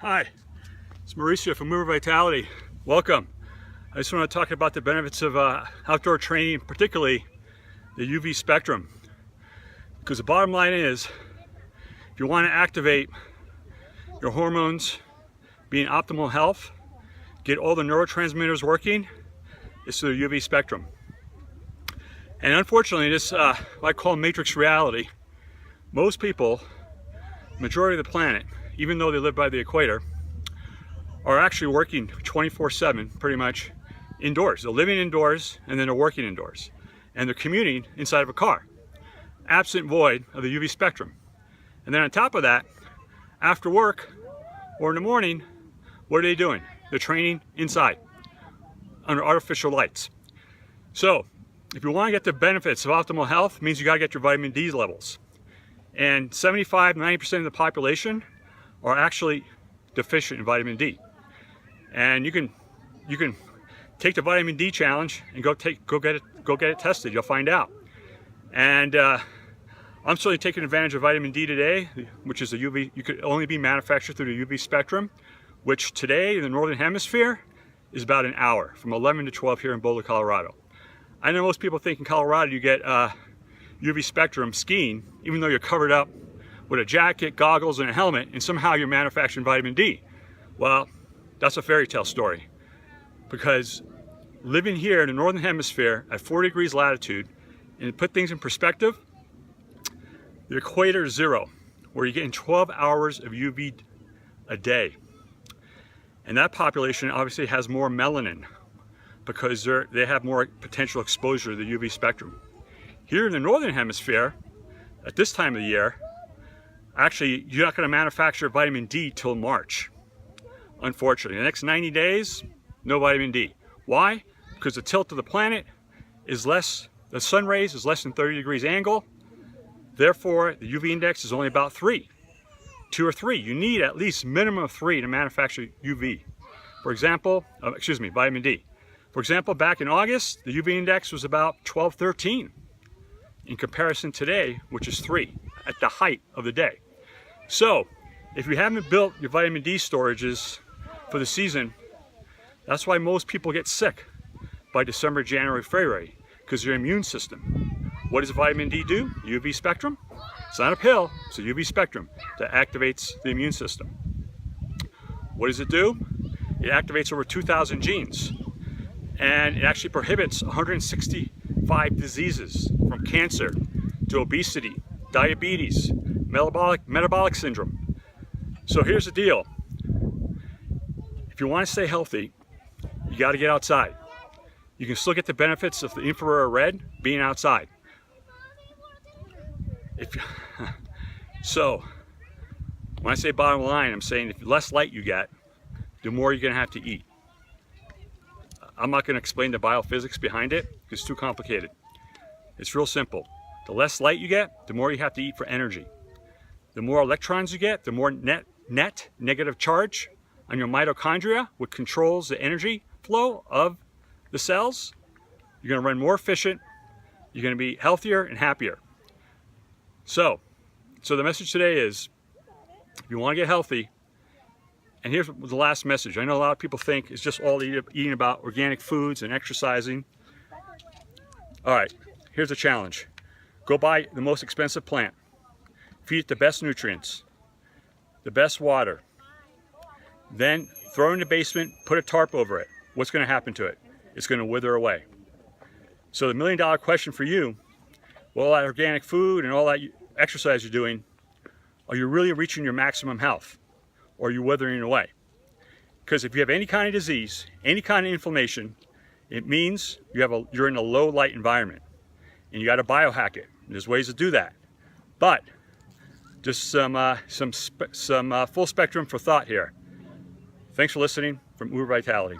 Hi, it's Mauricio from UberVitality. Welcome. I just want to talk about the benefits of outdoor training, particularly the UV spectrum. Because the bottom line is, if you want to activate your hormones, be in optimal health, get all the neurotransmitters working, it's through the UV spectrum. And unfortunately, this what I call matrix reality. Most people, majority of the planet, even though they live by the equator, are actually working 24/7 pretty much indoors. They're living indoors and then they're working indoors. And they're commuting inside of a car, absent void of the UV spectrum. And then on top of that, after work or in the morning, what are they doing? They're training inside under artificial lights. So if you want to get the benefits of optimal health, it means you got to get your vitamin D levels. And 75–90% of the population are actually deficient in vitamin D. And you can take the vitamin D challenge and go get it tested. You'll find out. And I'm certainly taking advantage of vitamin D today, which is a UV. You could only be manufactured through the UV spectrum, which today in the northern hemisphere is about an hour, from 11 to 12 here in Boulder, Colorado. I know most people think in Colorado you get UV spectrum skiing, even though you're covered up with a jacket, goggles, and a helmet, and somehow you're manufacturing vitamin D. Well, that's a fairy tale story. Because living here in the northern hemisphere at 4 degrees latitude, and to put things in perspective, the equator is 0, where you're getting 12 hours of UV a day. And that population obviously has more melanin because they have more potential exposure to the UV spectrum. Here in the northern hemisphere, at this time of the year, actually you're not going to manufacture vitamin D till March. Unfortunately, the next 90 days, no vitamin D. Why? Because the tilt of the planet is less, the sun rays is less than 30 degrees angle. Therefore, the UV index is only about 3, 2 or 3. You need at least minimum of 3 to manufacture UV. For example, vitamin D. For example, back in August, the UV index was about 12, 13. In comparison today, which is 3 at the height of the day. So, if you haven't built your vitamin D storages for the season, that's why most people get sick by December, January, February, because your immune system. What does vitamin D do? UV spectrum. It's not a pill, it's a UV spectrum that activates the immune system. What does it do? It activates over 2,000 genes, and it actually prohibits 165 diseases, from cancer to obesity, diabetes, metabolic syndrome. So here's the deal. If you want to stay healthy, you got to get outside. You can still get the benefits of the infrared red being outside. So, when I say bottom line, I'm saying if the less light you get, the more you're going to have to eat. I'm not going to explain the biophysics behind it, because it's too complicated. It's real simple. The less light you get, the more you have to eat for energy. The more electrons you get, the more net negative charge on your mitochondria, which controls the energy flow of the cells. You're going to run more efficient, you're going to be healthier and happier. So the message today is, if you want to get healthy, and here's the last message. I know a lot of people think it's just all eating about organic foods and exercising. All right, here's a challenge. Go buy the most expensive plant. Feed it the best nutrients, the best water. Then throw it in the basement, put a tarp over it. What's going to happen to it? It's going to wither away. So the $1,000,000 question for you, with all that organic food and all that exercise you're doing, are you really reaching your maximum health? Or are you withering away? Because if you have any kind of disease, any kind of inflammation, it means you're in a low light environment. And you got to biohack it. There's ways to do that. But just some full spectrum for thought here. Thanks for listening from UberVitality.